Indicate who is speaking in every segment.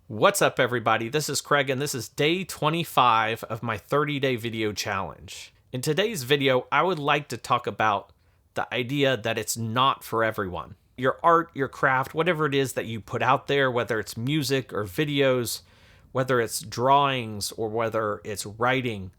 Speaker 1: What's up, everybody? This is Craig, and this is day 25 of my 30-day video challenge. In today's video, I would like to talk about the idea that it's not for everyone. Your art, your craft, whatever it is that you put out there, whether it's music or videos, whether it's drawings or whether it's writing,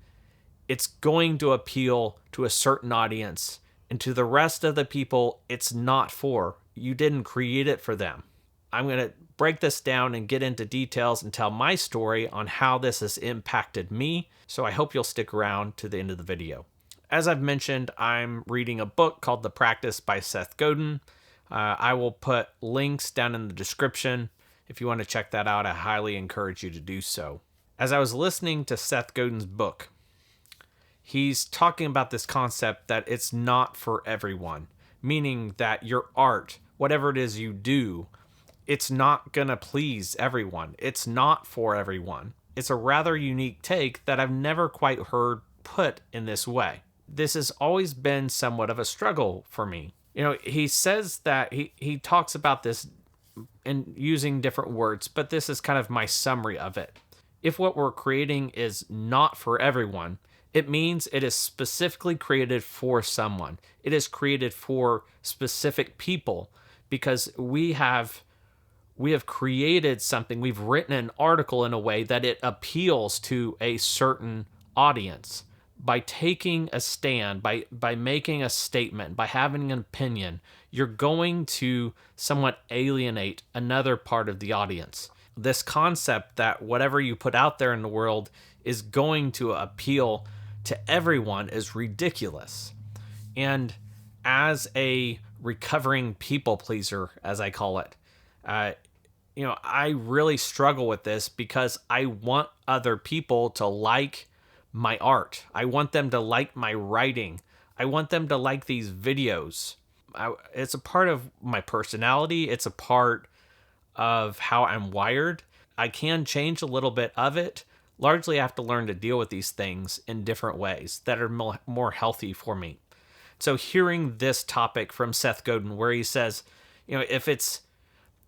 Speaker 1: it's going to appeal to a certain audience, and to the rest of the people, it's not for. You didn't create it for them. I'm going to break this down and get into details and tell my story on how this has impacted me, so I hope you'll stick around to the end of the video. As I've mentioned, I'm reading a book called The Practice by Seth Godin. I will put links down in the description. If you want to check that out, I highly encourage you to do so. As I was listening to Seth Godin's book, he's talking about this concept that it's not for everyone, meaning that your art, whatever it is you do, it's not going to please everyone. It's not for everyone. It's a rather unique take that I've never quite heard put in this way. This has always been somewhat of a struggle for me. He says that he talks about this in using different words, but this is kind of my summary of it. If what we're creating is not for everyone, it means it is specifically created for someone. It is created for specific people because we have created something, we've written an article in a way that it appeals to a certain audience. By taking a stand, by making a statement, by having an opinion, you're going to somewhat alienate another part of the audience. This concept that whatever you put out there in the world is going to appeal to everyone is ridiculous. And as a recovering people pleaser, as I call it, I really struggle with this because I want other people to like my art. I want them to like my writing. I want them to like these videos. It's a part of my personality. It's a part of how I'm wired. I can change a little bit of it. Largely, I have to learn to deal with these things in different ways that are more healthy for me. So hearing this topic from Seth Godin, where he says,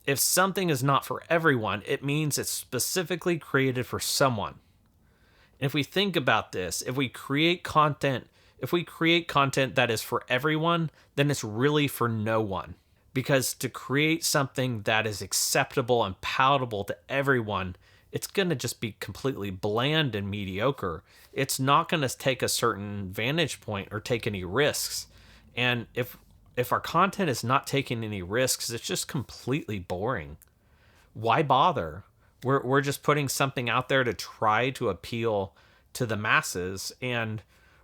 Speaker 1: if something is not for everyone, it means it's specifically created for someone. And if we think about this, if we create content that is for everyone, then it's really for no one. Because to create something that is acceptable and palatable to everyone, it's going to just be completely bland and mediocre. It's not going to take a certain vantage point or take any risks. And if our content is not taking any risks, it's just completely boring. Why bother? We're just putting something out there to try to appeal to the masses, and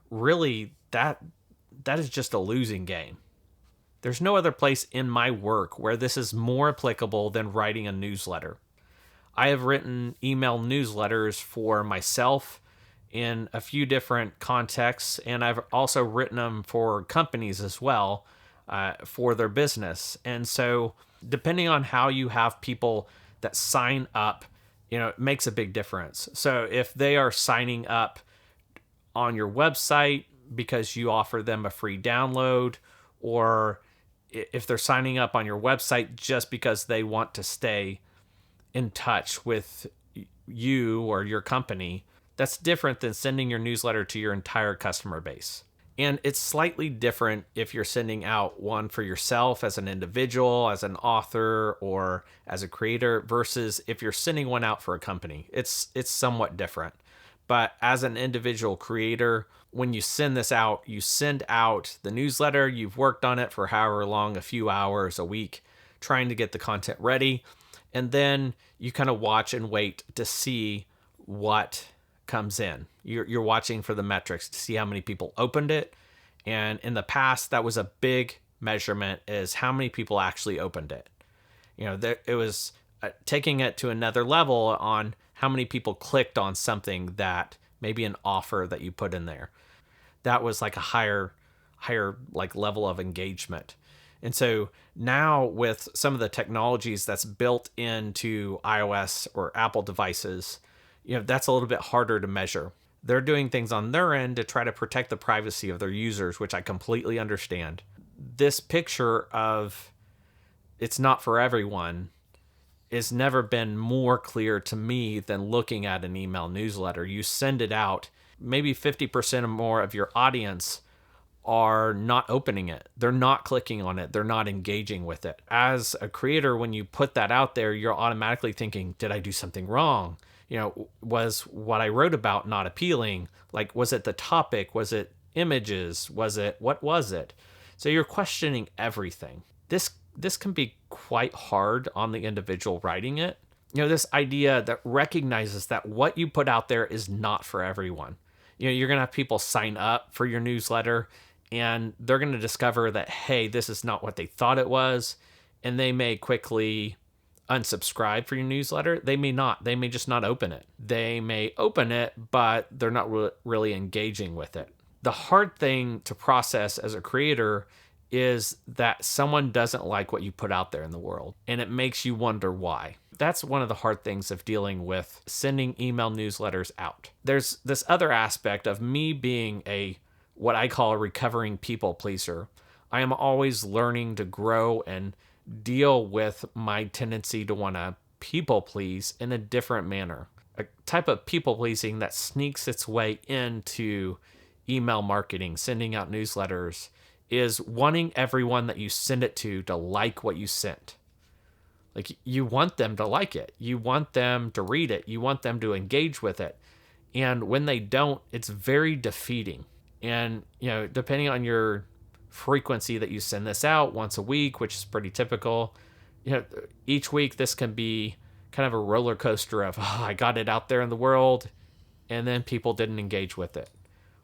Speaker 1: really that is just a losing game. There's no other place in my work where this is more applicable than writing a newsletter. I have written email newsletters for myself in a few different contexts, and I've also written them for companies as well, for their business. And so depending on how you have people that sign up, it makes a big difference. So if they are signing up on your website because you offer them a free download, or if they're signing up on your website just because they want to stay in touch with you or your company, that's different than sending your newsletter to your entire customer base. And it's slightly different if you're sending out one for yourself as an individual, as an author, or as a creator, versus if you're sending one out for a company. It's somewhat different. But as an individual creator, when you send this out, you send out the newsletter, you've worked on it for however long, a few hours, a week, trying to get the content ready. And then you kind of watch and wait to see what comes in. You're watching for the metrics to see how many people opened it. And in the past, that was a big measurement, is how many people actually opened it. It was taking it to another level on how many people clicked on something, that maybe an offer that you put in there. That was like a higher like level of engagement. And so now with some of the technologies that's built into iOS or Apple devices, that's a little bit harder to measure. They're doing things on their end to try to protect the privacy of their users, which I completely understand. This picture of it's not for everyone has never been more clear to me than looking at an email newsletter. You send it out, maybe 50% or more of your audience are not opening it. They're not clicking on it. They're not engaging with it. As a creator, when you put that out there, you're automatically thinking, did I do something wrong? Was what I wrote about not appealing? Like, was it the topic? Was it images? What was it? So you're questioning everything. This can be quite hard on the individual writing it. This idea that recognizes that what you put out there is not for everyone. You're going to have people sign up for your newsletter and they're going to discover that, hey, this is not what they thought it was. And they may quickly unsubscribe for your newsletter. They may not. They may just not open it. They may open it, but they're not really engaging with it. The hard thing to process as a creator is that someone doesn't like what you put out there in the world, and it makes you wonder why. That's one of the hard things of dealing with sending email newsletters out. There's this other aspect of me being what I call a recovering people pleaser. I am always learning to grow and deal with my tendency to want to people please in a different manner. A type of people pleasing that sneaks its way into email marketing, sending out newsletters, is wanting everyone that you send it to like what you sent. Like, you want them to like it. You want them to read it. You want them to engage with it. And when they don't, it's very defeating. And, depending on your frequency that you send this out, once a week, which is pretty typical, each week this can be kind of a roller coaster of, I got it out there in the world and then people didn't engage with it.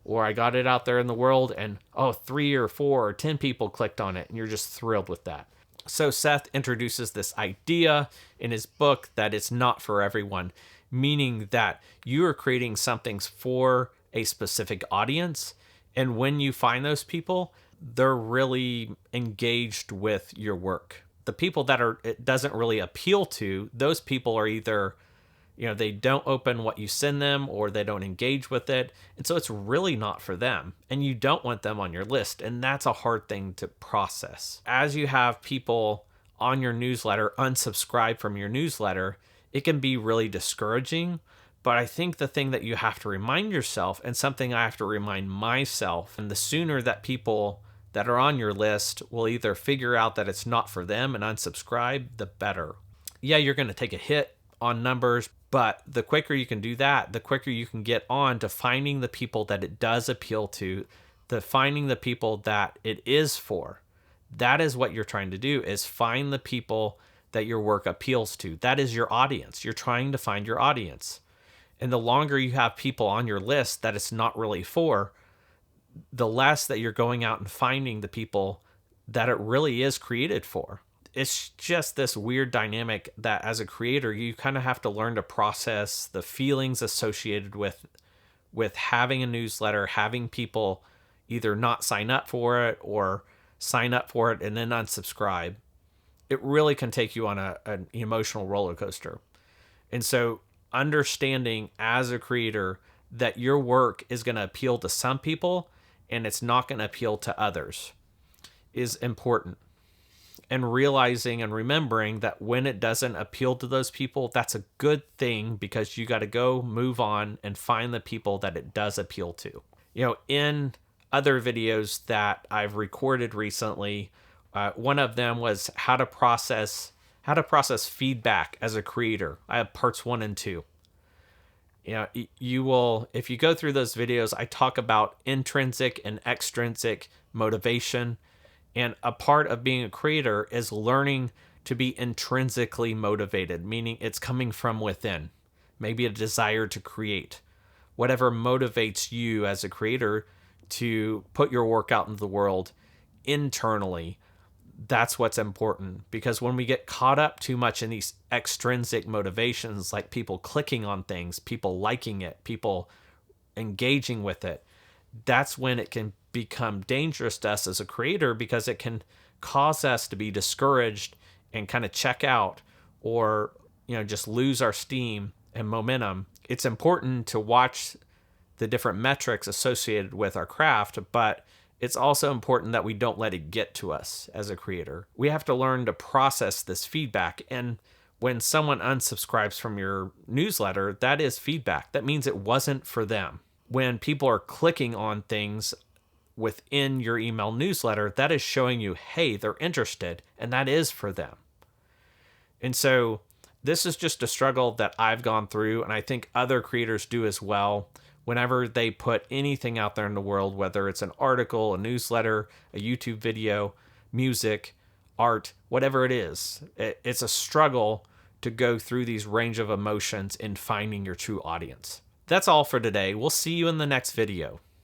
Speaker 1: Or I got it out there in the world and 3 or 4 or 10 people clicked on it, and you're just thrilled with that. So Seth introduces this idea in his book that it's not for everyone, meaning that you are creating something for a specific audience. And when you find those people, they're really engaged with your work. The people that it doesn't really appeal to, those people are either they don't open what you send them or they don't engage with it. And so it's really not for them. And you don't want them on your list. And that's a hard thing to process. As you have people on your newsletter unsubscribe from your newsletter, it can be really discouraging. But I think the thing that you have to remind yourself, and something I have to remind myself, and the sooner that people that are on your list will either figure out that it's not for them and unsubscribe, the better. Yeah, you're going to take a hit on numbers, but the quicker you can do that, the quicker you can get on to finding the people that it does appeal to, finding the people that it is for. That is what you're trying to do, is find the people that your work appeals to. That is your audience. You're trying to find your audience. And the longer you have people on your list that it's not really for, the less that you're going out and finding the people that it really is created for. It's just this weird dynamic that as a creator, you kind of have to learn to process the feelings associated with having a newsletter, having people either not sign up for it or sign up for it and then unsubscribe. It really can take you on an emotional roller coaster. And so understanding as a creator that your work is going to appeal to some people and it's not going to appeal to others is important. And realizing and remembering that when it doesn't appeal to those people, that's a good thing, because you got to go move on and find the people that it does appeal to. In other videos that I've recorded recently, one of them was how to process feedback as a creator. I have parts 1 and 2. You will, if you go through those videos, I talk about intrinsic and extrinsic motivation. And a part of being a creator is learning to be intrinsically motivated, meaning it's coming from within, maybe a desire to create. Whatever motivates you as a creator to put your work out into the world internally, that's what's important. Because when we get caught up too much in these extrinsic motivations, like people clicking on things, people liking it, people engaging with it, that's when it can become dangerous to us as a creator, because it can cause us to be discouraged and kind of check out, or just lose our steam and momentum. It's important to watch the different metrics associated with our craft, but it's also important that we don't let it get to us as a creator. We have to learn to process this feedback. And When someone unsubscribes from your newsletter, that is feedback. That means it wasn't for them. When people are clicking on things within your email newsletter, that is showing you, hey, they're interested, and that is for them. And so this is just a struggle that I've gone through, and I think other creators do as well. Whenever they put anything out there in the world, whether it's an article, a newsletter, a YouTube video, music, art, whatever it is, it's a struggle to go through these range of emotions in finding your true audience. That's all for today. We'll see you in the next video.